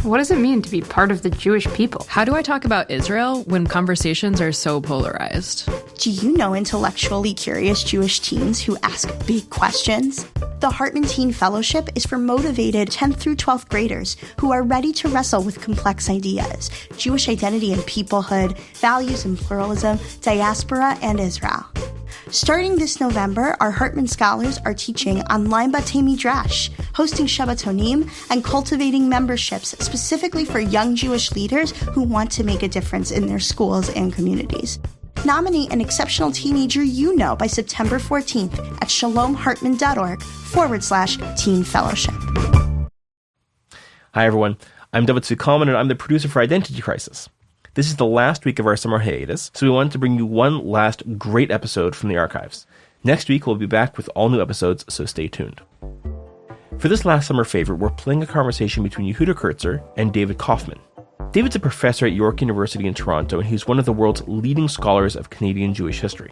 What does it mean to be part of the Jewish people? How do I talk about Israel when conversations are so polarized? Do you know intellectually curious Jewish teens who ask big questions? The Hartman Teen Fellowship is for motivated 10th through 12th graders who are ready to wrestle with complex ideas, Jewish identity and peoplehood, values and pluralism, diaspora, and Israel. Starting this November, our Hartman scholars are teaching online Batei Midrash, hosting Shabbatonim, and cultivating memberships specifically for young Jewish leaders who want to make a difference in their schools and communities. Nominate an exceptional teenager you know by September 14th at shalomhartman.org/teen fellowship. Hi, everyone. I'm David Koffman, and I'm the producer for Identity Crisis. This is the last week of our summer hiatus, so we wanted to bring you one last great episode from the archives. Next week, we'll be back with all new episodes, so stay tuned. For this last summer favorite, we're playing a conversation between Yehuda Kurtzer and David Koffman. David's a professor at York University in Toronto, and he's one of the world's leading scholars of Canadian Jewish history.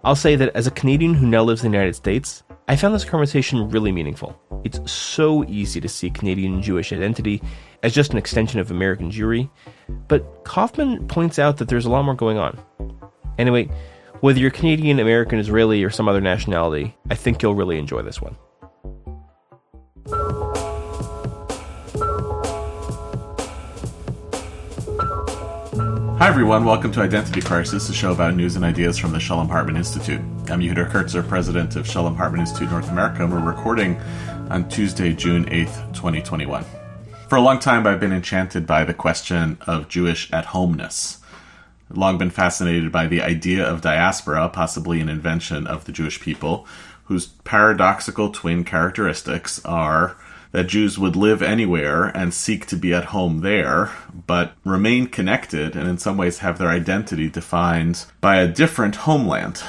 I'll say that as a Canadian who now lives in the United States, I found this conversation really meaningful. It's so easy to see Canadian Jewish identity as just an extension of American Jewry, but Koffman points out that there's a lot more going on. Anyway, whether you're Canadian, American, Israeli, or some other nationality, I think you'll really enjoy this one. Hi everyone, welcome to Identity Crisis, a show about news and ideas from the Shalom Hartman Institute. I'm Yehuda Kurtzer, president of Shalom Hartman Institute North America, and we're recording on Tuesday, June 8th, 2021. For a long time, I've been enchanted by the question of Jewish at-homeness. I've long been fascinated by the idea of diaspora, possibly an invention of the Jewish people, whose paradoxical twin characteristics are that Jews would live anywhere and seek to be at home there, but remain connected and in some ways have their identity defined by a different homeland.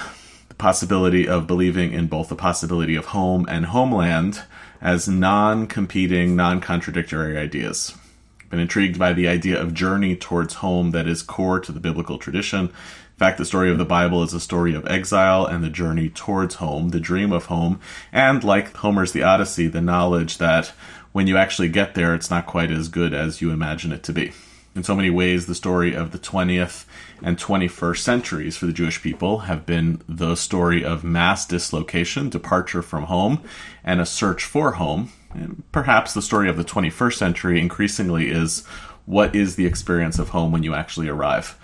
The possibility of believing in both the possibility of home and homeland as non-competing, non-contradictory ideas. I've been intrigued by the idea of journey towards home that is core to the biblical tradition. In fact, the story of the Bible is a story of exile and the journey towards home, the dream of home, and like Homer's The Odyssey, the knowledge that when you actually get there, it's not quite as good as you imagine it to be. In so many ways, the story of the 20th and 21st centuries for the Jewish people have been the story of mass dislocation, departure from home, and a search for home. And perhaps the story of the 21st century increasingly is what is the experience of home when you actually arrive.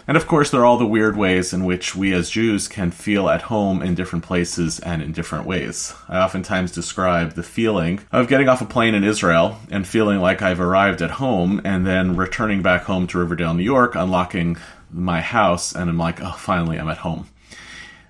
And of course, there are all the weird ways in which we as Jews can feel at home in different places and in different ways. I oftentimes describe the feeling of getting off a plane in Israel and feeling like I've arrived at home and then returning back home to Riverdale, New York, unlocking my house, and I'm like, oh, finally, I'm at home.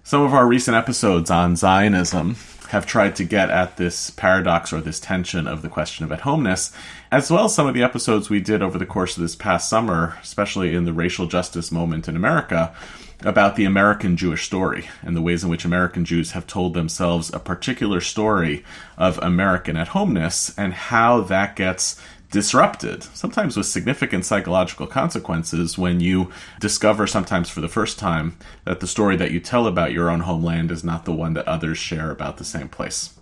Some of our recent episodes on Zionism have tried to get at this paradox or this tension of the question of at-homeness, as well as some of the episodes we did over the course of this past summer, especially in the racial justice moment in America, about the American Jewish story and the ways in which American Jews have told themselves a particular story of American at-homeness and how that gets disrupted, sometimes with significant psychological consequences when you discover, sometimes for the first time, that the story that you tell about your own homeland is not the one that others share about the same place.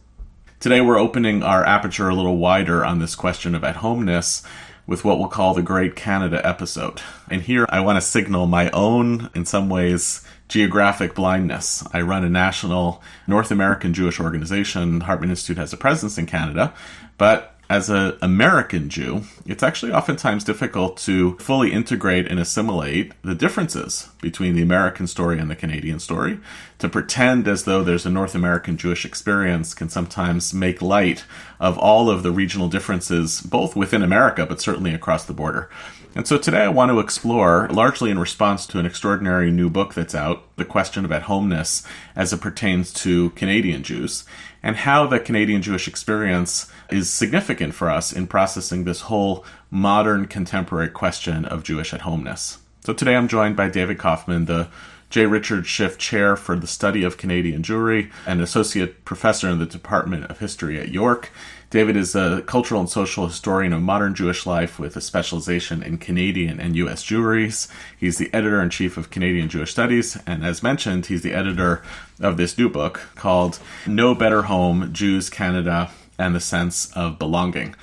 Today we're opening our aperture a little wider on this question of at-homeness with what we'll call the Great Canada episode. And here I want to signal my own, in some ways, geographic blindness. I run a national North American Jewish organization. Hartman Institute has a presence in Canada, but as an American Jew, it's actually oftentimes difficult to fully integrate and assimilate the differences between the American story and the Canadian story. To pretend as though there's a North American Jewish experience can sometimes make light of all of the regional differences, both within America, but certainly across the border. And so today I want to explore, largely in response to an extraordinary new book that's out, the question of at-homeness as it pertains to Canadian Jews, and how the Canadian Jewish experience is significant for us in processing this whole modern contemporary question of Jewish at-homeness. So today I'm joined by David Koffman, the J. Richard Schiff Chair for the Study of Canadian Jewry and Associate Professor in the Department of History at York. David is a cultural and social historian of modern Jewish life with a specialization in Canadian and U.S. Jewries. He's the editor-in-chief of Canadian Jewish Studies, and as mentioned, he's the editor of this new book called No Better Home, Jews, Canada, and the Sense of Belonging.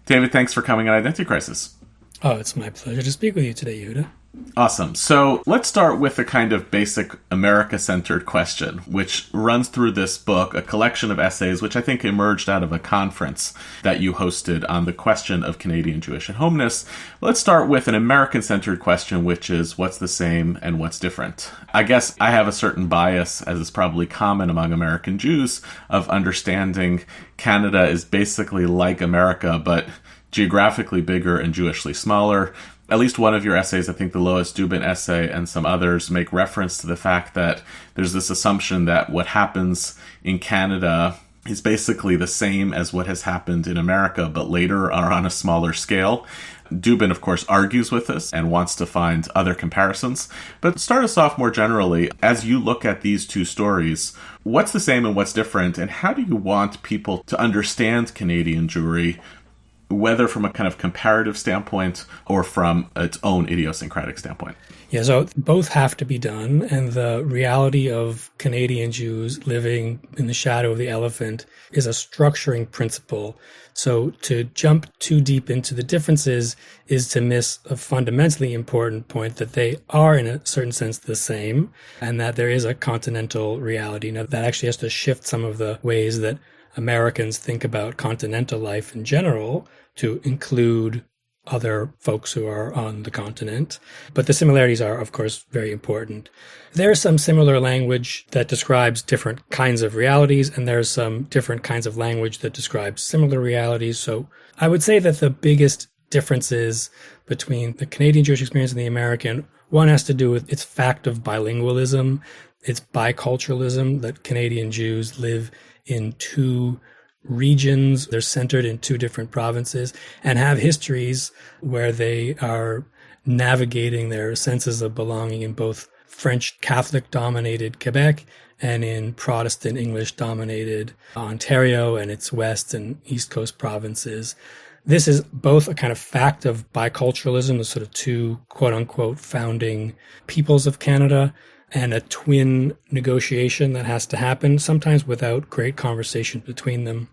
David, thanks for coming on Identity Crisis. Oh, it's my pleasure to speak with you today, Yehuda. Awesome. So let's start with a kind of basic America-centered question, which runs through this book, a collection of essays, which I think emerged out of a conference that you hosted on the question of Canadian Jewish and homeness. Let's start with an American-centered question, which is what's the same and what's different? I guess I have a certain bias, as is probably common among American Jews, of understanding Canada is basically like America, but geographically bigger and Jewishly smaller. At least one of your essays, I think the Lois Dubin essay and some others, make reference to the fact that there's this assumption that what happens in Canada is basically the same as what has happened in America, but later or on a smaller scale. Dubin, of course, argues with this and wants to find other comparisons. But start us off more generally. As you look at these two stories, what's the same and what's different, and how do you want people to understand Canadian Jewry, whether from a kind of comparative standpoint or from its own idiosyncratic standpoint? Yeah, so both have to be done, and the reality of Canadian Jews living in the shadow of the elephant is a structuring principle. So to jump too deep into the differences is to miss a fundamentally important point, that they are in a certain sense the same, and that there is a continental reality. Now, that actually has to shift some of the ways that Americans think about continental life in general to include other folks who are on the continent. But the similarities are, of course, very important. There's some similar language that describes different kinds of realities, and there's some different kinds of language that describes similar realities. So I would say that the biggest differences between the Canadian Jewish experience and the American, one has to do with its fact of bilingualism, its biculturalism, that Canadian Jews live in two regions. They're centered in two different provinces and have histories where they are navigating their senses of belonging in both French Catholic-dominated Quebec and in Protestant English-dominated Ontario and its west and east coast provinces. This is both a kind of fact of biculturalism, the sort of two quote-unquote founding peoples of Canada, and a twin negotiation that has to happen, sometimes without great conversation between them.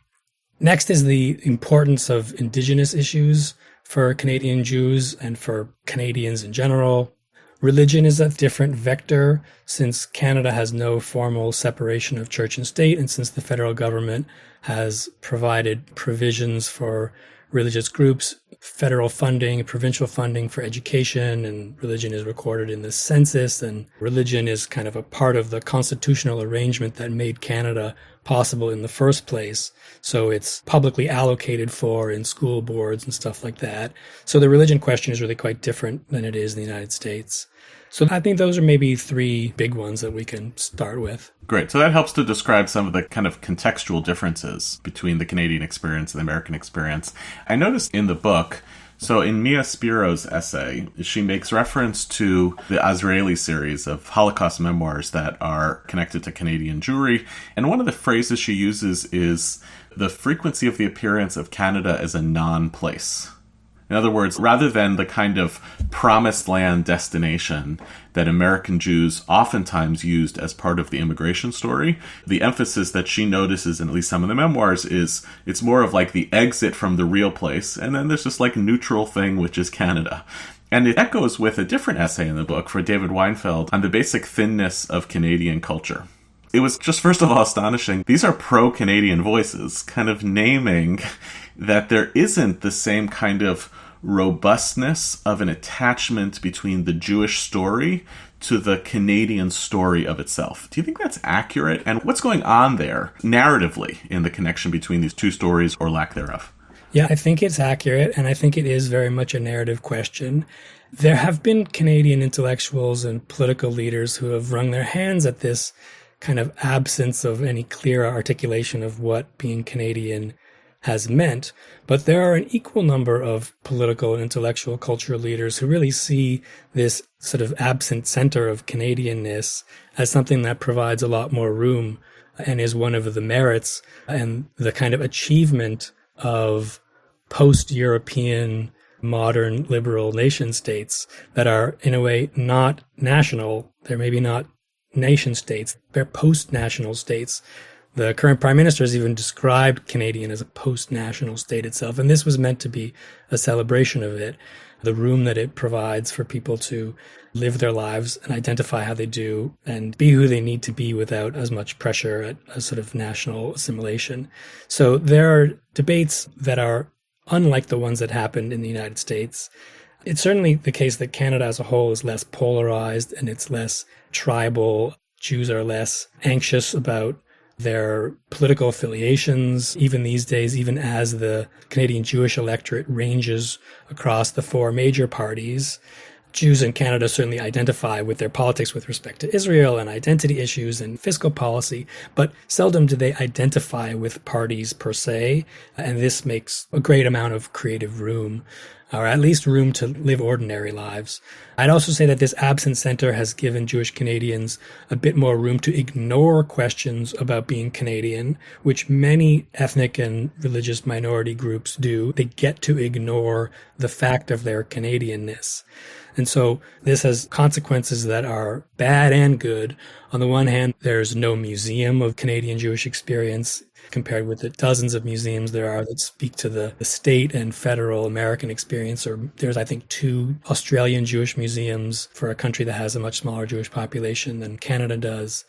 Next is the importance of Indigenous issues for Canadian Jews and for Canadians in general. Religion is a different vector, since Canada has no formal separation of church and state, and since the federal government has provided provisions for religious groups, federal funding, provincial funding for education, and religion is recorded in the census, and religion is kind of a part of the constitutional arrangement that made Canada possible in the first place. So it's publicly allocated for in school boards and stuff like that. So the religion question is really quite different than it is in the United States. So I think those are maybe three big ones that we can start with. Great. So that helps to describe some of the kind of contextual differences between the Canadian experience and the American experience. I noticed in the book, so in Mia Spiro's essay, she makes reference to the Azraeli series of Holocaust memoirs that are connected to Canadian Jewry. And one of the phrases she uses is the frequency of the appearance of Canada as a non-place. In other words, rather than the kind of promised land destination that American Jews oftentimes used as part of the immigration story, the emphasis that she notices in at least some of the memoirs is it's more of like the exit from the real place, and then there's this like neutral thing, which is Canada. And it echoes with a different essay in the book for David Weinfeld on the basic thinness of Canadian culture. It was just, first of all, astonishing. These are pro-Canadian voices, kind of naming that there isn't the same kind of robustness of an attachment between the Jewish story to the Canadian story of itself. Do you think that's accurate? And what's going on there narratively in the connection between these two stories, or lack thereof? Yeah, I think it's accurate, and I think it is very much a narrative question. There have been Canadian intellectuals and political leaders who have wrung their hands at this kind of absence of any clear articulation of what being Canadian has meant. But there are an equal number of political and intellectual cultural leaders who really see this sort of absent center of Canadianness as something that provides a lot more room and is one of the merits and the kind of achievement of post-European modern liberal nation states that are in a way not national. They're maybe not nation states. They're post-national states The current prime minister has even described Canadian as a post-national state itself, and this was meant to be a celebration of it, the room that it provides for people to live their lives and identify how they do and be who they need to be without as much pressure at a sort of national assimilation. So there are debates that are unlike the ones that happened in the United States. It's certainly the case that Canada as a whole is less polarized and it's less tribal. Jews are less anxious about their political affiliations, even these days, even as the Canadian Jewish electorate ranges across the four major parties. Jews in Canada certainly identify with their politics with respect to Israel and identity issues and fiscal policy, but seldom do they identify with parties per se, and this makes a great amount of creative room, or at least room to live ordinary lives. I'd also say that this absent center has given Jewish Canadians a bit more room to ignore questions about being Canadian, which many ethnic and religious minority groups do. They get to ignore the fact of their Canadianness. And so this has consequences that are bad and good. On the one hand, there's no museum of Canadian Jewish experience compared with the dozens of museums there are that speak to the state and federal American experience. Or there's, I think, 2 Australian Jewish museums for a country that has a much smaller Jewish population than Canada does.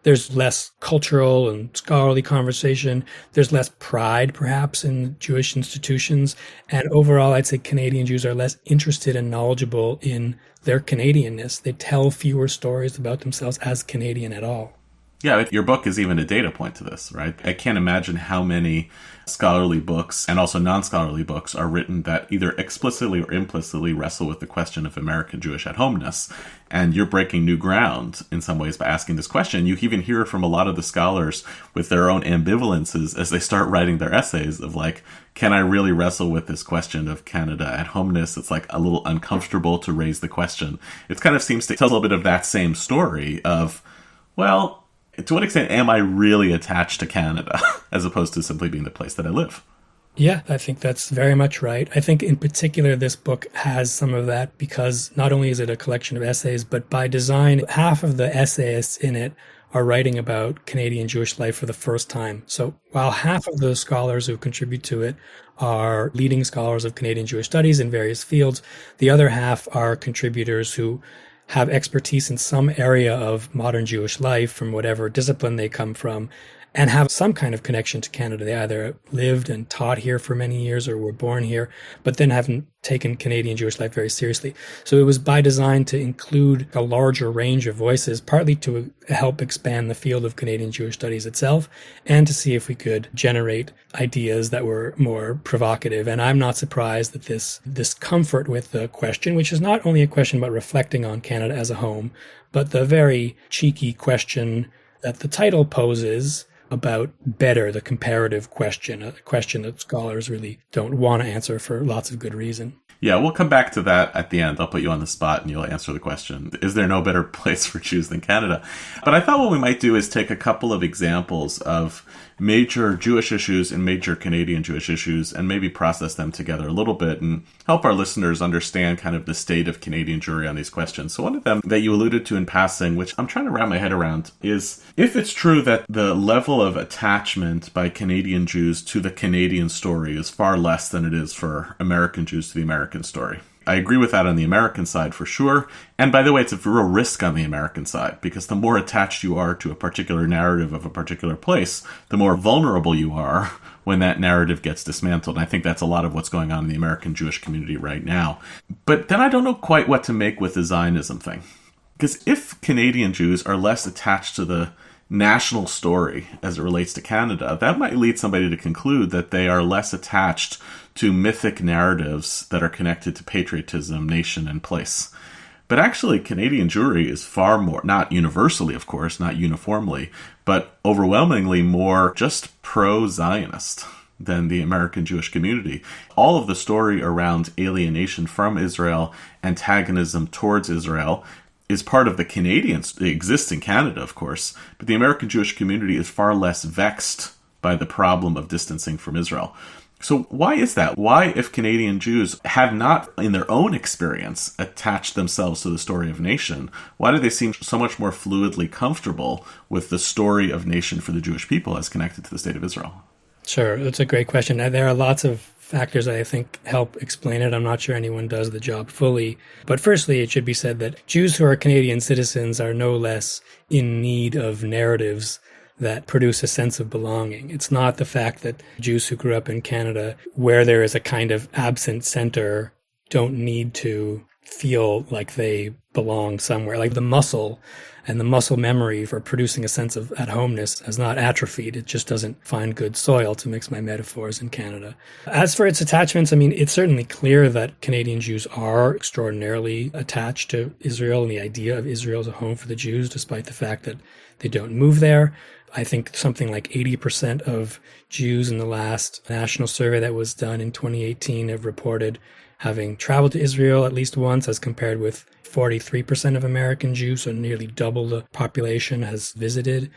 There's less cultural and scholarly conversation. There's less pride, perhaps, in Jewish institutions. And overall, I'd say Canadian Jews are less interested and knowledgeable in their Canadianness. They tell fewer stories about themselves as Canadian at all. Yeah, your book is even a data point to this, right? I can't imagine how many scholarly books and also non-scholarly books are written that either explicitly or implicitly wrestle with the question of American Jewish at-homeness. And you're breaking new ground in some ways by asking this question. You even hear it from a lot of the scholars with their own ambivalences as they start writing their essays of like, can I really wrestle with this question of Canada at-homeness? It's like a little uncomfortable to raise the question. It kind of seems to tell a little bit of that same story of, well, to what extent am I really attached to Canada as opposed to simply being the place that I live? Yeah, I think that's very much right. I think in particular, this book has some of that because not only is it a collection of essays, but by design, half of the essayists in it are writing about Canadian Jewish life for the first time. So while half of the scholars who contribute to it are leading scholars of Canadian Jewish studies in various fields, the other half are contributors who have expertise in some area of modern Jewish life from whatever discipline they come from and have some kind of connection to Canada. They either lived and taught here for many years or were born here, but then haven't taken Canadian Jewish life very seriously. So it was by design to include a larger range of voices, partly to help expand the field of Canadian Jewish studies itself, and to see if we could generate ideas that were more provocative. And I'm not surprised that this comfort with the question, which is not only a question about reflecting on Canada as a home, but the very cheeky question that the title poses about better, the comparative question, a question that scholars really don't want to answer for lots of good reason. Yeah, we'll come back to that at the end. I'll put you on the spot and you'll answer the question. Is there no better place for Jews than Canada? But I thought what we might do is take a couple of examples of major Jewish issues and major Canadian Jewish issues and maybe process them together a little bit and help our listeners understand kind of the state of Canadian Jewry on these questions. So one of them that you alluded to in passing, which I'm trying to wrap my head around, is if it's true that the level of attachment by Canadian Jews to the Canadian story is far less than it is for American Jews to the American story. I agree with that on the American side for sure. And by the way, it's a real risk on the American side because the more attached you are to a particular narrative of a particular place, the more vulnerable you are when that narrative gets dismantled. And I think that's a lot of what's going on in the American Jewish community right now. But then I don't know quite what to make with the Zionism thing. Because if Canadian Jews are less attached to the national story as it relates to Canada, that might lead somebody to conclude that they are less attached to mythic narratives that are connected to patriotism, nation, and place. But actually, Canadian Jewry is far more, not universally, of course, not uniformly, but overwhelmingly more just pro-Zionist than the American Jewish community. All of the story around alienation from Israel, antagonism towards Israel, is part of the Canadians. It exists in Canada, of course, but the American Jewish community is far less vexed by the problem of distancing from Israel. So why is that? Why, if Canadian Jews have not, in their own experience, attached themselves to the story of nation, why do they seem so much more fluidly comfortable with the story of nation for the Jewish people as connected to the state of Israel? Sure, that's a great question. There are lots of factors that I think help explain it. I'm not sure anyone does the job fully. But firstly, it should be said that Jews who are Canadian citizens are no less in need of narratives that produce a sense of belonging. It's not the fact that Jews who grew up in Canada, where there is a kind of absent center, don't need to feel like they belong somewhere. Like the muscle and the muscle memory for producing a sense of at-homeness has not atrophied. It just doesn't find good soil, to mix my metaphors, in Canada. As for its attachments, I mean, it's certainly clear that Canadian Jews are extraordinarily attached to Israel and the idea of Israel as a home for the Jews, despite the fact that they don't move there. I think something like 80% of Jews in the last national survey that was done in 2018 have reported having traveled to Israel at least once, as compared with 43% of American Jews, so nearly double the population has visited.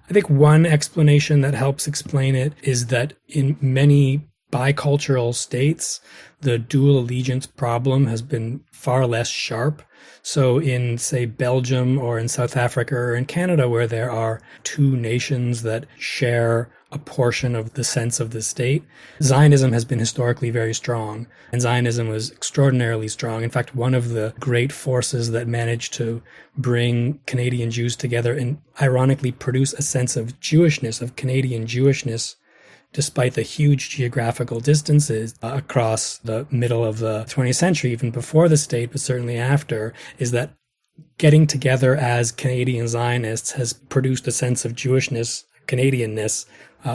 I think one explanation that helps explain it is that in many bicultural states, the dual allegiance problem has been far less sharp. So in, say, Belgium or in South Africa or in Canada, where there are two nations that share a portion of the sense of the state, Zionism has been historically very strong, and Zionism was extraordinarily strong. In fact, one of the great forces that managed to bring Canadian Jews together and ironically produce a sense of Jewishness, of Canadian Jewishness, despite the huge geographical distances across the middle of the 20th century, even before the state, but certainly after, is that getting together as Canadian Zionists has produced a sense of Jewishness, Canadianness,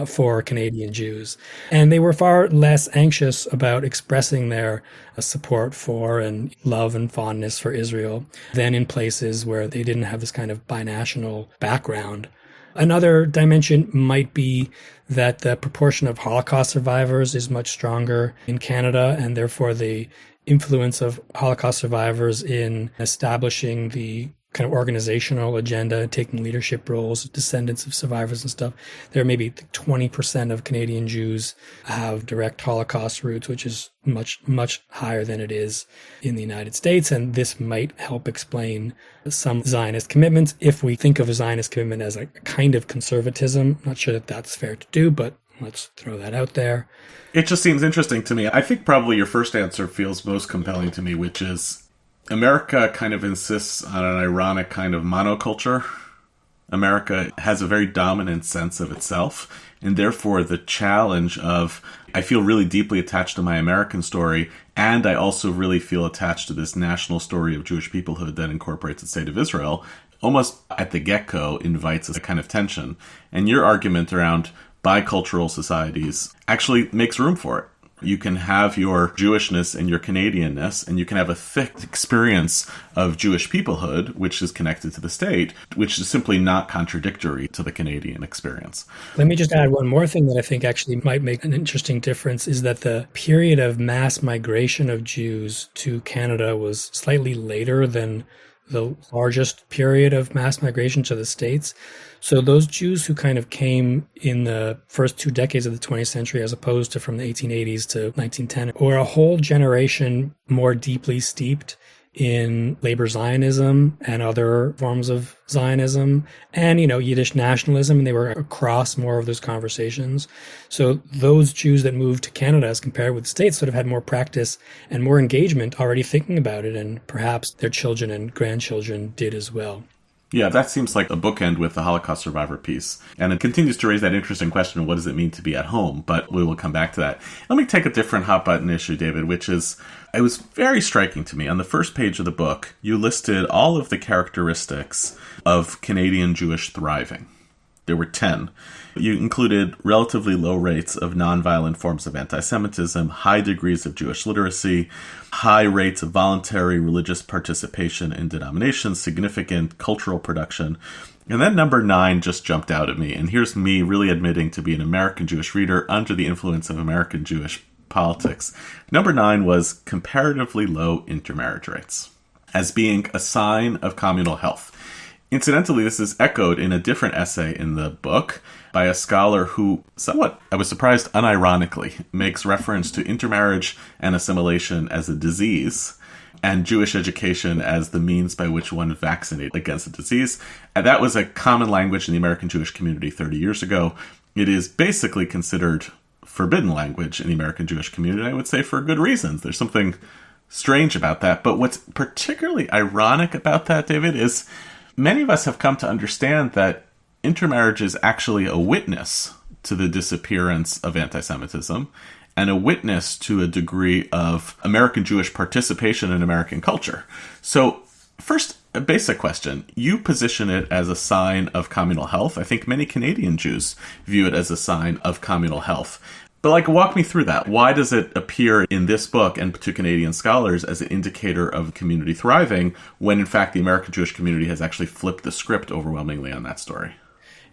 for Canadian Jews. And they were far less anxious about expressing their support for and love and fondness for Israel than in places where they didn't have this kind of binational background. Another dimension might be that the proportion of Holocaust survivors is much stronger in Canada, and therefore the influence of Holocaust survivors in establishing the kind of organizational agenda, taking leadership roles, descendants of survivors and stuff. There are maybe 20% of Canadian Jews have direct Holocaust roots, which is much, much higher than it is in the United States. And this might help explain some Zionist commitments. If we think of a Zionist commitment as a kind of conservatism, I'm not sure that that's fair to do, but let's throw that out there. It just seems interesting to me. I think probably your first answer feels most compelling to me, which is America kind of insists on an ironic kind of monoculture. America has a very dominant sense of itself, and therefore the challenge of, I feel really deeply attached to my American story, and I also really feel attached to this national story of Jewish peoplehood that incorporates the state of Israel, almost at the get-go invites a kind of tension. And your argument around bicultural societies actually makes room for it. You can have your Jewishness and your Canadianness, and you can have a thick experience of Jewish peoplehood, which is connected to the state, which is simply not contradictory to the Canadian experience. Let me just add one more thing that I think actually might make an interesting difference, is that the period of mass migration of Jews to Canada was slightly later than the largest period of mass migration to the States. So those Jews who kind of came in the first 2 decades of the 20th century, as opposed to from the 1880s to 1910, were a whole generation more deeply steeped in labor Zionism and other forms of Zionism and, Yiddish nationalism, and they were across more of those conversations. So those Jews that moved to Canada as compared with the States sort of had more practice and more engagement already thinking about it, and perhaps their children and grandchildren did as well. Yeah, that seems like a bookend with the Holocaust survivor piece. And it continues to raise that interesting question of what does it mean to be at home, but we will come back to that. Let me take a different hot button issue, David, which is, it was very striking to me. On the first page of the book, you listed all of the characteristics of Canadian Jewish thriving. There were 10. You included relatively low rates of nonviolent forms of anti-Semitism, high degrees of Jewish literacy, high rates of voluntary religious participation in denominations, significant cultural production. And then number 9 just jumped out at me. And here's me really admitting to be an American Jewish reader under the influence of American Jewish politics. Number 9 was comparatively low intermarriage rates as being a sign of communal health. Incidentally, this is echoed in a different essay in the book by a scholar who, somewhat, I was surprised, unironically, makes reference to intermarriage and assimilation as a disease and Jewish education as the means by which one vaccinates against the disease. And that was a common language in the American Jewish community 30 years ago. It is basically considered forbidden language in the American Jewish community, I would say, for good reasons. There's something strange about that. But what's particularly ironic about that, David, is many of us have come to understand that intermarriage is actually a witness to the disappearance of anti-Semitism and a witness to a degree of American Jewish participation in American culture. So first, a basic question. You position it as a sign of communal health. I think many Canadian Jews view it as a sign of communal health. But walk me through that. Why does it appear in this book and to Canadian scholars as an indicator of community thriving when in fact the American Jewish community has actually flipped the script overwhelmingly on that story?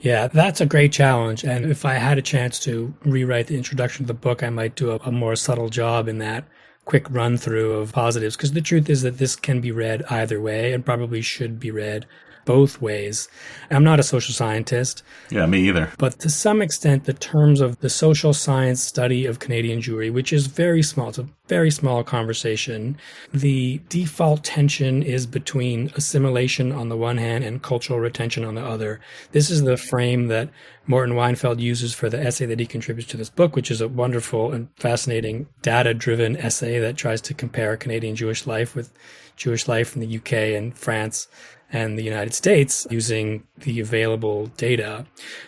Yeah, that's a great challenge. And if I had a chance to rewrite the introduction to the book, I might do a more subtle job in that quick run through of positives. Because the truth is that this can be read either way and probably should be read both ways. I'm not a social scientist. Yeah, me either. But to some extent, the terms of the social science study of Canadian Jewry, which is very small, it's a very small conversation, the default tension is between assimilation on the one hand and cultural retention on the other. This is the frame that Morton Weinfeld uses for the essay that he contributes to this book, which is a wonderful and fascinating data-driven essay that tries to compare Canadian Jewish life with Jewish life in the UK and France and the United States using the available data.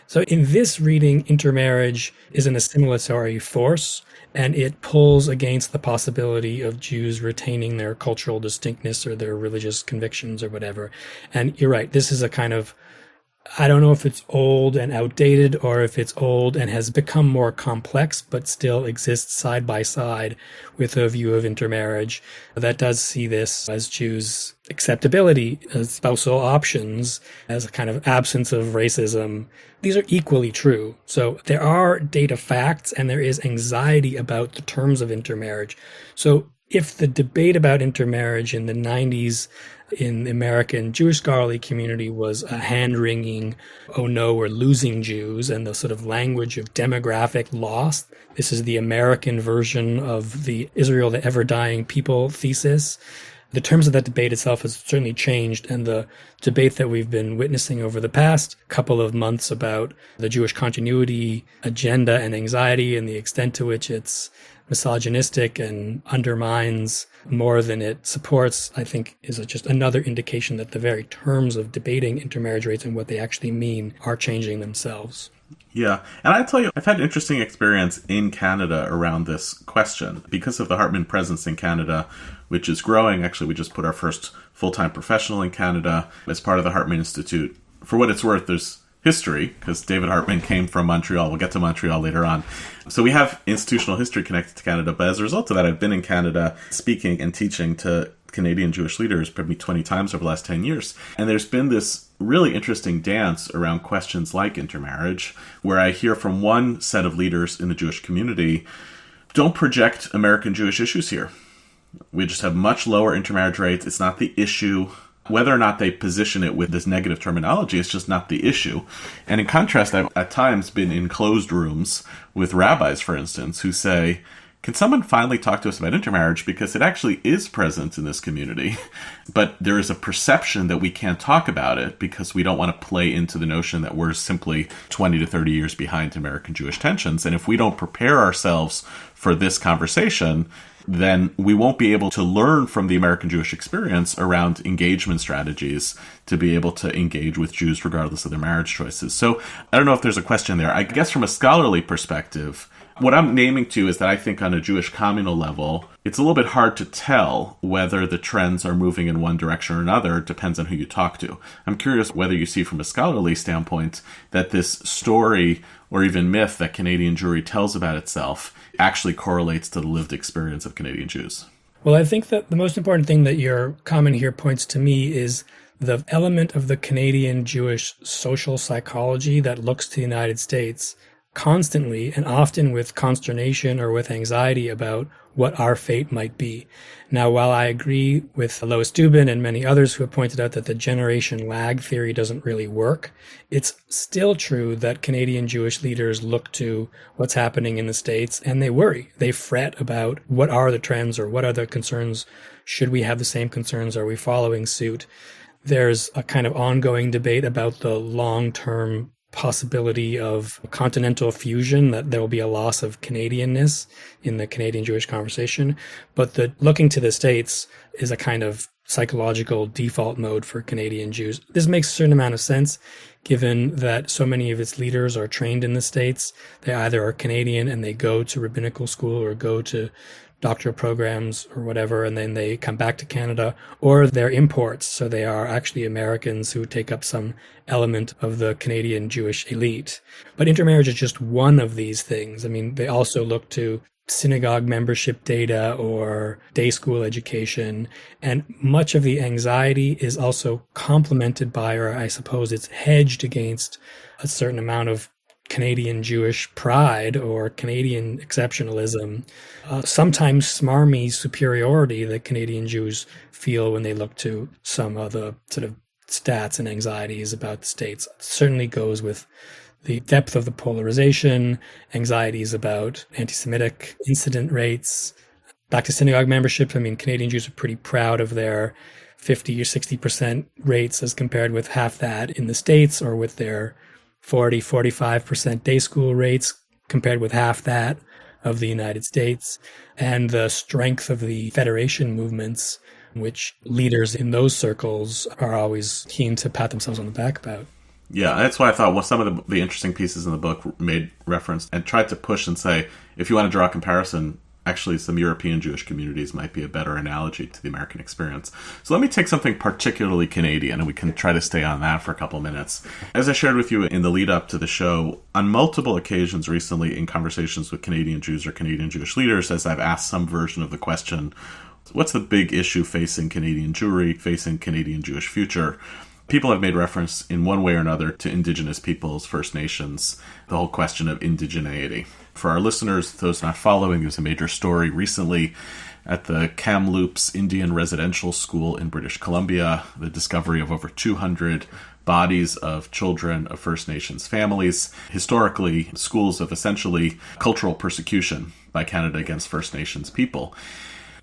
So in this reading, intermarriage is an assimilatory force, and it pulls against the possibility of Jews retaining their cultural distinctness or their religious convictions or whatever. And you're right, this is a kind of, I don't know if it's old and outdated or if it's old and has become more complex, but still exists side by side with a view of intermarriage that does see this as Jews' acceptability as spousal options, as a kind of absence of racism. These are equally true. So there are data facts and there is anxiety about the terms of intermarriage. So if the debate about intermarriage in the 90s in the American Jewish scholarly community was a hand-wringing, oh no, we're losing Jews, and the sort of language of demographic loss, this is the American version of the Israel, the ever-dying people thesis. The terms of that debate itself has certainly changed, and the debate that we've been witnessing over the past couple of months about the Jewish continuity agenda and anxiety and the extent to which it's misogynistic and undermines more than it supports, I think is just another indication that the very terms of debating intermarriage rates and what they actually mean are changing themselves. Yeah. And I tell you, I've had an interesting experience in Canada around this question. Because of the Hartman presence in Canada, which is growing, actually, we just put our first full-time professional in Canada as part of the Hartman Institute. For what it's worth, there's history, because David Hartman came from Montreal. We'll get to Montreal later on. So we have institutional history connected to Canada. But as a result of that, I've been in Canada speaking and teaching to Canadian Jewish leaders probably 20 times over the last 10 years. And there's been this really interesting dance around questions like intermarriage, where I hear from one set of leaders in the Jewish community, don't project American Jewish issues here. We just have much lower intermarriage rates. It's not the issue. Whether or not they position it with this negative terminology, it's just not the issue. And in contrast, I've at times been in closed rooms with rabbis, for instance, who say, can someone finally talk to us about intermarriage? Because it actually is present in this community, but there is a perception that we can't talk about it because we don't want to play into the notion that we're simply 20 to 30 years behind American Jewish tensions. And if we don't prepare ourselves for this conversation, then we won't be able to learn from the American Jewish experience around engagement strategies to be able to engage with Jews regardless of their marriage choices. So I don't know if there's a question there. I guess from a scholarly perspective, what I'm naming to is that I think on a Jewish communal level, it's a little bit hard to tell whether the trends are moving in one direction or another. It depends on who you talk to. I'm curious whether you see from a scholarly standpoint that this story or even myth that Canadian Jewry tells about itself actually correlates to the lived experience of Canadian Jews. Well, I think that the most important thing that your comment here points to me is the element of the Canadian Jewish social psychology that looks to the United States constantly and often with consternation or with anxiety about what our fate might be. Now, while I agree with Lois Dubin and many others who have pointed out that the generation lag theory doesn't really work, it's still true that Canadian Jewish leaders look to what's happening in the States and they worry. They fret about what are the trends or what are the concerns. Should we have the same concerns? Are we following suit? There's a kind of ongoing debate about the long-term possibility of continental fusion, that there will be a loss of Canadianness in the Canadian Jewish conversation. But the looking to the States is a kind of psychological default mode for Canadian Jews. This makes a certain amount of sense, given that so many of its leaders are trained in the States. They either are Canadian and they go to rabbinical school or go to doctoral programs or whatever, and then they come back to Canada, or they're imports. So they are actually Americans who take up some element of the Canadian Jewish elite. But intermarriage is just one of these things. I mean, they also look to synagogue membership data or day school education. And much of the anxiety is also complemented by, or I suppose it's hedged against, a certain amount of Canadian Jewish pride or Canadian exceptionalism, sometimes smarmy superiority that Canadian Jews feel when they look to some of the sort of stats and anxieties about the States. It certainly goes with the depth of the polarization, anxieties about anti-Semitic incident rates. Back to synagogue membership, I mean, Canadian Jews are pretty proud of their 50 or 60% rates as compared with half that in the States, or with their 45% day school rates compared with half that of the United States, and the strength of the federation movements, which leaders in those circles are always keen to pat themselves on the back about. Yeah, that's why I thought some of the interesting pieces in the book made reference and tried to push and say, if you want to draw a comparison, actually some European Jewish communities might be a better analogy to the American experience. So let me take something particularly Canadian, and we can try to stay on that for a couple of minutes. As I shared with you in the lead up to the show, on multiple occasions recently in conversations with Canadian Jews or Canadian Jewish leaders, as I've asked some version of the question, what's the big issue facing Canadian Jewry, facing Canadian Jewish future? People have made reference in one way or another to Indigenous peoples, First Nations, the whole question of indigeneity. For our listeners, those not following, there's a major story recently at the Kamloops Indian Residential School in British Columbia, the discovery of over 200 bodies of children of First Nations families, historically schools of essentially cultural persecution by Canada against First Nations people.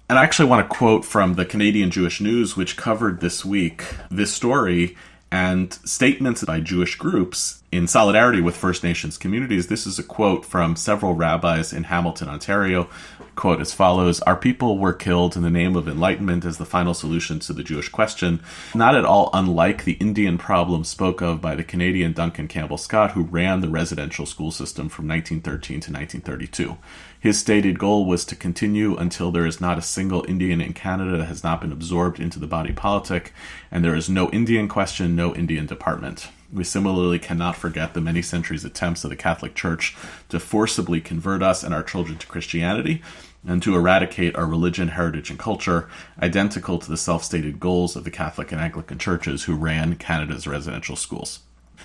And I actually want to quote from the Canadian Jewish News, which covered this week this story and statements by Jewish groups in solidarity with First Nations communities. This is a quote from several rabbis in Hamilton, Ontario. Quote as follows: "Our people were killed in the name of enlightenment as the final solution to the Jewish question, not at all unlike the Indian problem spoke of by the Canadian Duncan Campbell Scott, who ran the residential school system from 1913 to 1932. His stated goal was to continue until there is not a single Indian in Canada that has not been absorbed into the body politic, and there is no Indian question, no Indian department. We similarly cannot forget the many centuries' attempts of the Catholic Church to forcibly convert us and our children to Christianity and to eradicate our religion, heritage, and culture, identical to the self-stated goals of the Catholic and Anglican churches who ran Canada's residential schools."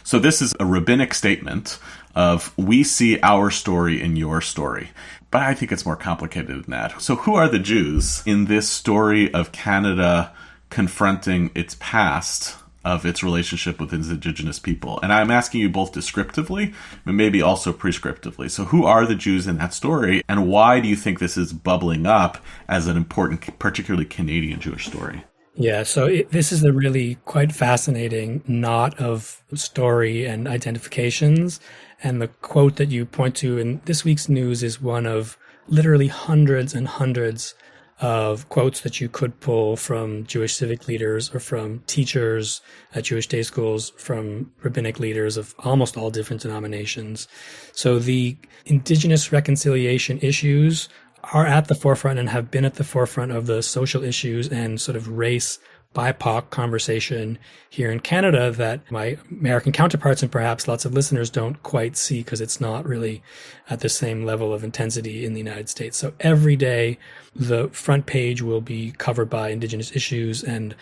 So this is a rabbinic statement of, we see our story in your story. But I think it's more complicated than that. So who are the Jews in this story of Canada confronting its past, of its relationship with Indigenous people? And I'm asking you both descriptively, but maybe also prescriptively. So who are the Jews in that story, and why do you think this is bubbling up as an important, particularly Canadian Jewish story? Yeah, so this is a really quite fascinating knot of story and identifications. And the quote that you point to in this week's news is one of literally hundreds and hundreds of quotes that you could pull from Jewish civic leaders or from teachers at Jewish day schools, from rabbinic leaders of almost all different denominations. So the Indigenous reconciliation issues are at the forefront and have been at the forefront of the social issues and sort of race BIPOC conversation here in Canada that my American counterparts and perhaps lots of listeners don't quite see, because it's not really at the same level of intensity in the United States. So every day, the front page will be covered by Indigenous issues, and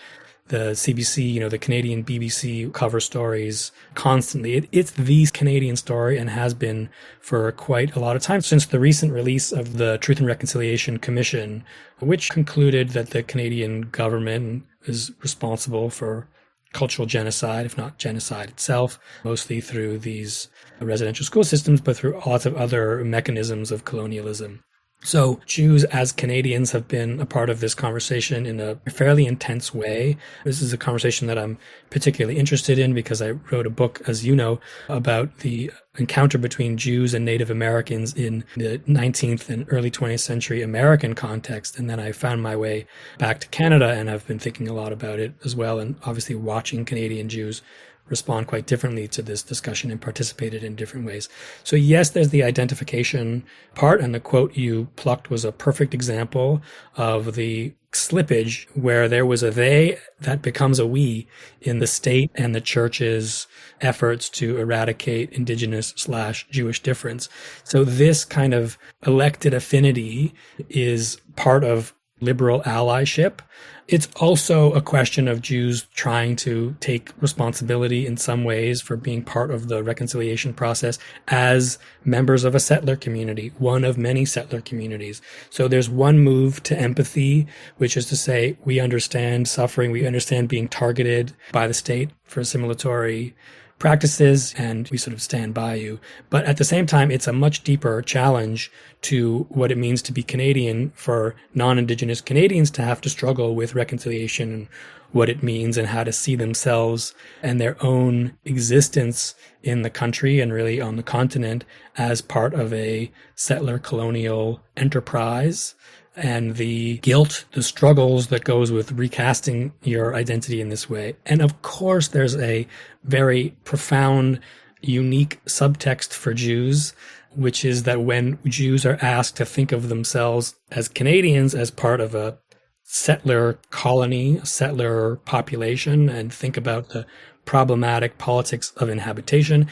the CBC, the Canadian BBC cover stories constantly. It's the Canadian story and has been for quite a lot of time, since the recent release of the Truth and Reconciliation Commission, which concluded that the Canadian government is responsible for cultural genocide, if not genocide itself, mostly through these residential school systems, but through lots of other mechanisms of colonialism. So Jews as Canadians have been a part of this conversation in a fairly intense way. This is a conversation that I'm particularly interested in because I wrote a book, as you know, about the encounter between Jews and Native Americans in the 19th and early 20th century American context. And then I found my way back to Canada, and I've been thinking a lot about it as well, and obviously watching Canadian Jews respond quite differently to this discussion and participated in different ways. So yes, there's the identification part, and the quote you plucked was a perfect example of the slippage where there was a they that becomes a we in the state and the church's efforts to eradicate indigenous/Jewish difference. So this kind of elected affinity is part of liberal allyship. It's also a question of Jews trying to take responsibility in some ways for being part of the reconciliation process as members of a settler community, one of many settler communities. So there's one move to empathy, which is to say, we understand suffering, we understand being targeted by the state for assimilatory practices, and we sort of stand by you. But at the same time, it's a much deeper challenge to what it means to be Canadian for non-Indigenous Canadians to have to struggle with reconciliation and what it means and how to see themselves and their own existence in the country and really on the continent as part of a settler colonial enterprise, and the guilt, the struggles that goes with recasting your identity in this way. And of course, there's a very profound, unique subtext for Jews, which is that when Jews are asked to think of themselves as Canadians as part of a settler colony, a settler population, and think about the problematic politics of inhabitation,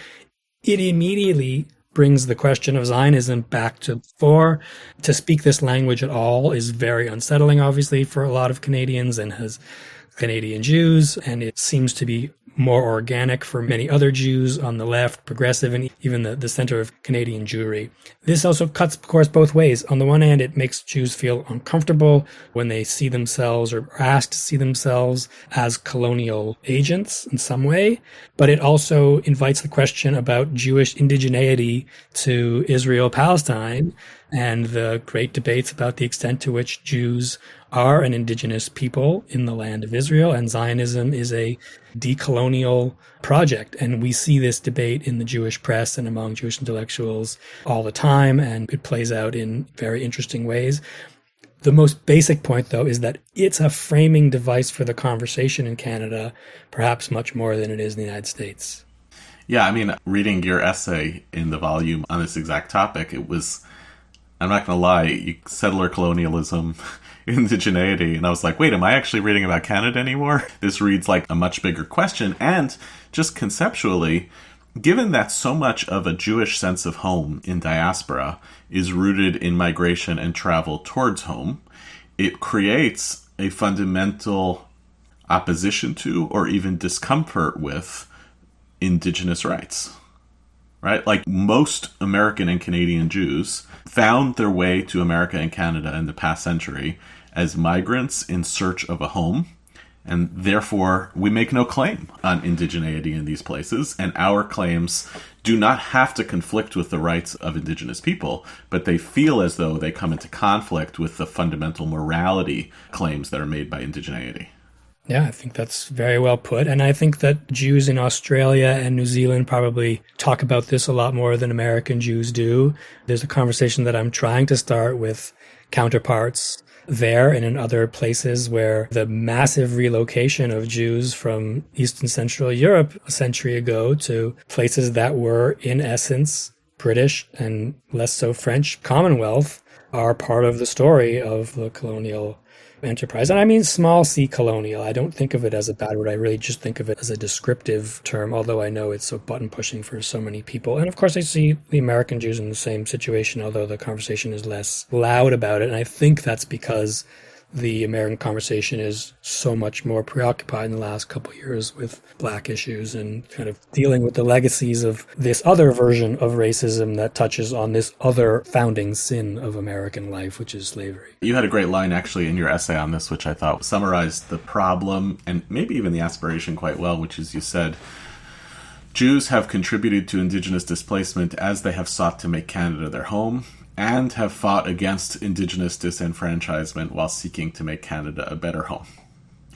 it immediately brings the question of Zionism back to the fore. To speak this language at all is very unsettling, obviously, for a lot of Canadians and has Canadian Jews, and it seems to be more organic for many other Jews on the left, progressive, and even the center of Canadian Jewry. This also cuts, of course, both ways. On the one hand, it makes Jews feel uncomfortable when they see themselves or are asked to see themselves as colonial agents in some way, but it also invites the question about Jewish indigeneity to Israel-Palestine and the great debates about the extent to which Jews are an indigenous people in the land of Israel, and Zionism is a decolonial project. And we see this debate in the Jewish press and among Jewish intellectuals all the time, and it plays out in very interesting ways. The most basic point, though, is that it's a framing device for the conversation in Canada, perhaps much more than it is in the United States. Yeah, I mean, reading your essay in the volume on this exact topic, it was, I'm not going to lie, settler colonialism, indigeneity, and I was like, wait, am I actually reading about Canada anymore? This reads like a much bigger question. And just conceptually, given that so much of a Jewish sense of home in diaspora is rooted in migration and travel towards home, it creates a fundamental opposition to or even discomfort with indigenous rights. Right? Like most American and Canadian Jews found their way to America and Canada in the past century as migrants in search of a home. And therefore, we make no claim on indigeneity in these places. And our claims do not have to conflict with the rights of indigenous people, but they feel as though they come into conflict with the fundamental morality claims that are made by indigeneity. Yeah, I think that's very well put. And I think that Jews in Australia and New Zealand probably talk about this a lot more than American Jews do. There's a conversation that I'm trying to start with counterparts there and in other places where the massive relocation of Jews from East and Central Europe a century ago to places that were, in essence, British and less so French Commonwealth are part of the story of the colonial enterprise. And I mean small c colonial. I don't think of it as a bad word. I really just think of it as a descriptive term, although I know it's so button pushing for so many people. And of course I see the American Jews in the same situation, although the conversation is less loud about it. And I think that's because the American conversation is so much more preoccupied in the last couple of years with Black issues and kind of dealing with the legacies of this other version of racism that touches on this other founding sin of American life, which is slavery. You had a great line actually in your essay on this, which I thought summarized the problem and maybe even the aspiration quite well, which is you said, Jews have contributed to Indigenous displacement as they have sought to make Canada their home, and have fought against Indigenous disenfranchisement while seeking to make Canada a better home.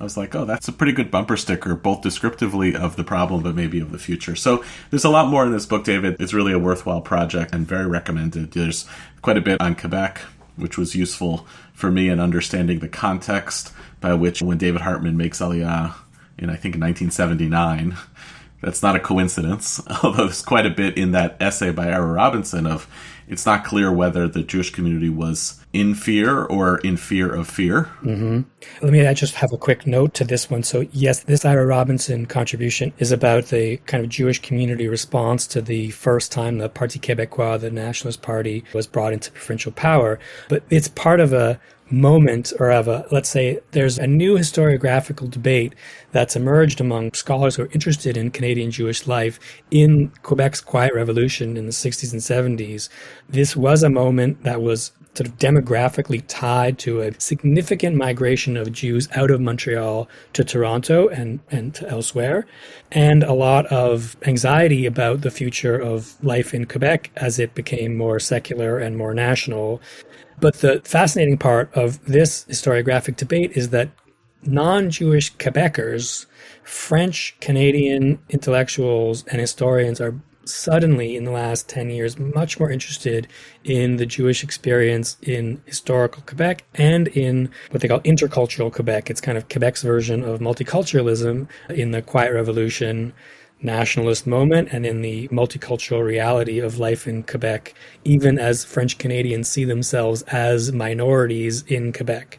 I was like, oh, that's a pretty good bumper sticker, both descriptively of the problem, but maybe of the future. So there's a lot more in this book, David. It's really a worthwhile project and very recommended. There's quite a bit on Quebec, which was useful for me in understanding the context by which when David Hartman makes Aliyah in, I think, 1979, that's not a coincidence, although there's quite a bit in that essay by Ira Robinson of it's not clear whether the Jewish community was in fear or in fear of fear. Mm-hmm. Let me just have a quick note to this one. So yes, this Ira Robinson contribution is about the kind of Jewish community response to the first time the Parti Québécois, the Nationalist Party, was brought into provincial power. But it's part of a moment or of a, let's say, there's a new historiographical debate that's emerged among scholars who are interested in Canadian Jewish life in Quebec's Quiet Revolution in the 60s and 70s. This was a moment that was sort of demographically tied to a significant migration of Jews out of Montreal to Toronto and to elsewhere, and a lot of anxiety about the future of life in Quebec as it became more secular and more national. But the fascinating part of this historiographic debate is that non-Jewish Quebecers, French Canadian intellectuals and historians are suddenly, in the last 10 years, much more interested in the Jewish experience in historical Quebec and in what they call intercultural Quebec. It's kind of Quebec's version of multiculturalism in the Quiet Revolution nationalist moment and in the multicultural reality of life in Quebec, even as French Canadians see themselves as minorities in Quebec.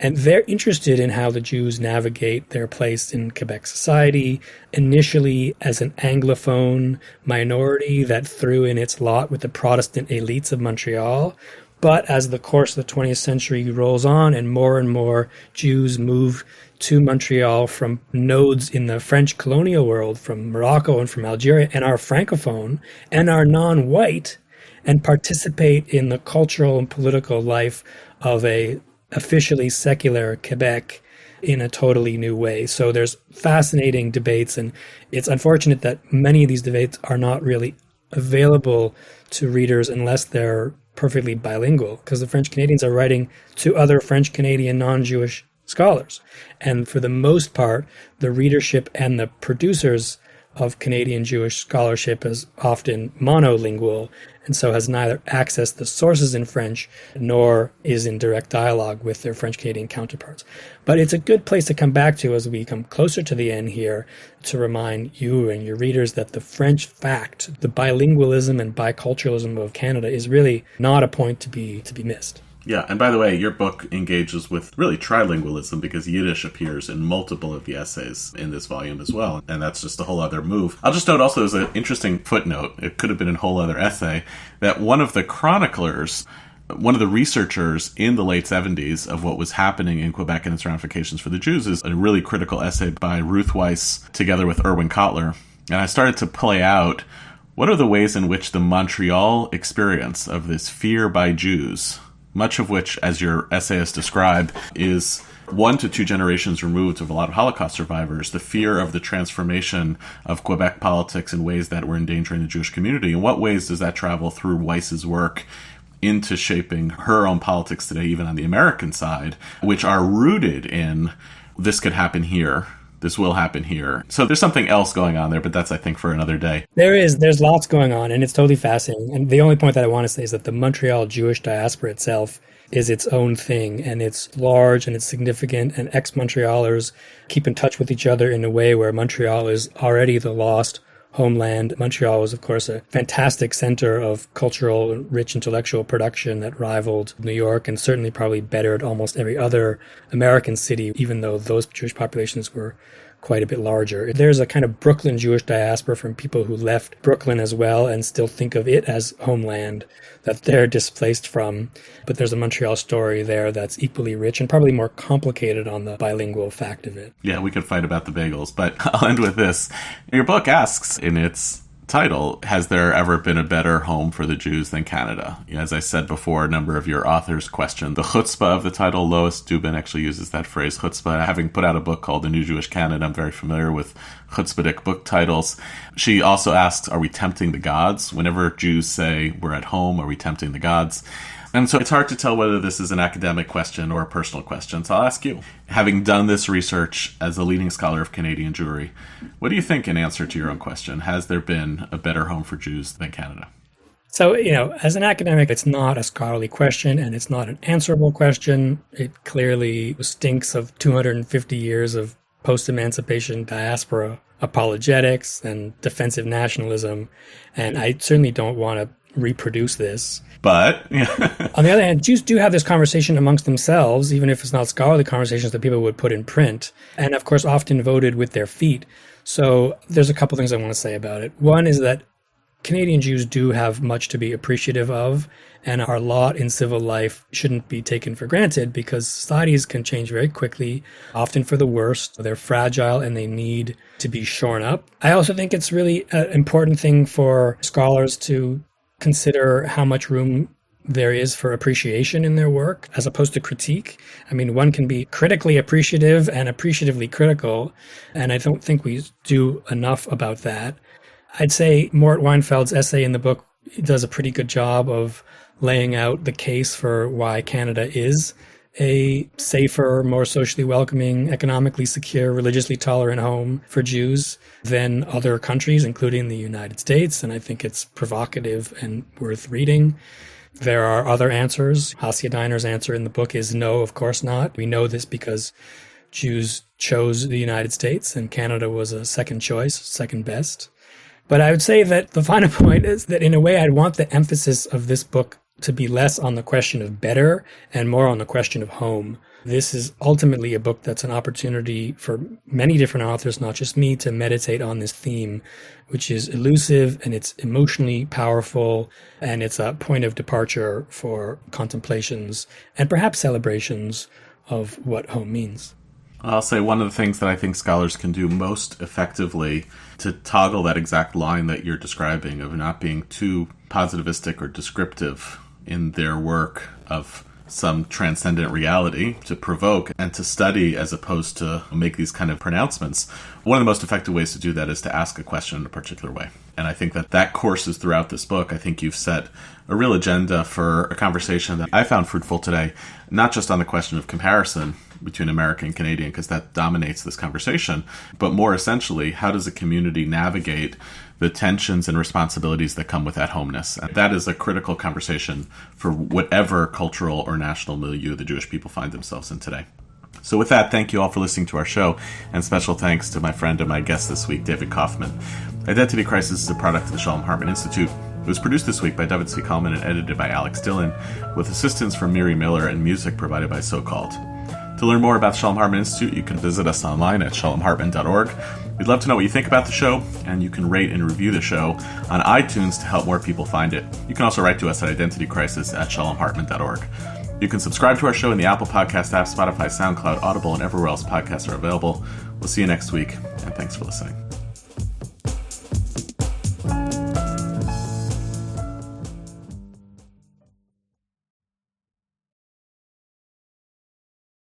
And they're interested in how the Jews navigate their place in Quebec society, initially as an Anglophone minority that threw in its lot with the Protestant elites of Montreal. But as the course of the 20th century rolls on and more Jews move to Montreal from nodes in the French colonial world, from Morocco and from Algeria, and are Francophone and are non-white and participate in the cultural and political life of a officially secular Quebec in a totally new way. So there's fascinating debates, and it's unfortunate that many of these debates are not really available to readers unless they're perfectly bilingual, because the French Canadians are writing to other French Canadian non-Jewish scholars. And for the most part, the readership and the producers of Canadian Jewish scholarship is often monolingual, and so has neither accessed the sources in French nor is in direct dialogue with their French Canadian counterparts. But it's a good place to come back to as we come closer to the end here to remind you and your readers that the French fact, the bilingualism and biculturalism of Canada is really not a point to be missed. Yeah, and by the way, your book engages with really trilingualism because Yiddish appears in multiple of the essays in this volume as well, and that's just a whole other move. I'll just note also there's an interesting footnote, it could have been a whole other essay, that one of the chroniclers, one of the researchers in the late 70s of what was happening in Quebec and its ramifications for the Jews is a really critical essay by Ruth Weiss together with Erwin Kotler. And I started to play out what are the ways in which the Montreal experience of this fear by Jews, much of which, as your essayists describe, is 1 to 2 generations removed of a lot of Holocaust survivors, the fear of the transformation of Quebec politics in ways that were endangering the Jewish community. In what ways does that travel through Weiss's work into shaping her own politics today, even on the American side, which are rooted in this could happen here, this will happen here. So there's something else going on there, but that's, I think, for another day. There's lots going on, and it's totally fascinating. And the only point that I want to say is that the Montreal Jewish diaspora itself is its own thing, and it's large and it's significant, and ex-Montrealers keep in touch with each other in a way where Montreal is already the lost homeland. Montreal was, of course, a fantastic center of cultural, rich intellectual production that rivaled New York and certainly probably bettered almost every other American city, even though those Jewish populations were quite a bit larger. There's a kind of Brooklyn Jewish diaspora from people who left Brooklyn as well and still think of it as homeland that they're displaced from. But there's a Montreal story there that's equally rich and probably more complicated on the bilingual fact of it. Yeah, we could fight about the bagels, but I'll end with this. Your book asks in its title, has there ever been a better home for the Jews than Canada? As I said before, a number of your authors questioned the chutzpah of the title. Lois Dubin actually uses that phrase, chutzpah. Having put out a book called The New Jewish Canada, I'm very familiar with chutzpahdic book titles. She also asks, are we tempting the gods? Whenever Jews say we're at home, are we tempting the gods? And so it's hard to tell whether this is an academic question or a personal question. So I'll ask you, having done this research as a leading scholar of Canadian Jewry, what do you think in answer to your own question? Has there been a better home for Jews than Canada? So, as an academic, it's not a scholarly question and it's not an answerable question. It clearly stinks of 250 years of post-emancipation diaspora apologetics and defensive nationalism. And I certainly don't want to reproduce this. But on the other hand, Jews do have this conversation amongst themselves, even if it's not scholarly conversations that people would put in print, and of course often voted with their feet. So there's a couple things I want to say about it. One is that Canadian Jews do have much to be appreciative of, and our lot in civil life shouldn't be taken for granted because societies can change very quickly, often for the worst. They're fragile and they need to be shorn up. I also think it's really an important thing for scholars to consider how much room there is for appreciation in their work as opposed to critique. I mean, one can be critically appreciative and appreciatively critical, and I don't think we do enough about that. I'd say Mort Weinfeld's essay in the book does a pretty good job of laying out the case for why Canada is a safer, more socially welcoming, economically secure, religiously tolerant home for Jews than other countries, including the United States. And I think it's provocative and worth reading. There are other answers. Hasia Diner's answer in the book is no, of course not. We know this because Jews chose the United States and Canada was a second choice, second best. But I would say that the final point is that in a way I'd want the emphasis of this book to be less on the question of better and more on the question of home. This is ultimately a book that's an opportunity for many different authors, not just me, to meditate on this theme, which is elusive and it's emotionally powerful and it's a point of departure for contemplations and perhaps celebrations of what home means. I'll say one of the things that I think scholars can do most effectively to toggle that exact line that you're describing of not being too positivistic or descriptive in their work of some transcendent reality, to provoke and to study as opposed to make these kind of pronouncements. One of the most effective ways to do that is to ask a question in a particular way. And I think that courses throughout this book. I think you've set a real agenda for a conversation that I found fruitful today, not just on the question of comparison between American and Canadian, because that dominates this conversation, but more essentially, how does a community navigate the tensions and responsibilities that come with that homeness? And that is a critical conversation for whatever cultural or national milieu the Jewish people find themselves in today. So with that, thank you all for listening to our show, and special thanks to my friend and my guest this week, David Koffman. Identity Crisis is a product of the Shalom Hartman Institute. It was produced this week by David C. Kalman and edited by Alex Dillon, with assistance from Miri Miller and music provided by So-Called. To learn more about Shalom Hartman Institute, you can visit us online at shalomhartman.org. We'd love to know what you think about the show, and you can rate and review the show on iTunes to help more people find it. You can also write to us at identitycrisis@shalomhartman.org. You can subscribe to our show in the Apple Podcast app, Spotify, SoundCloud, Audible, and everywhere else podcasts are available. We'll see you next week, and thanks for listening.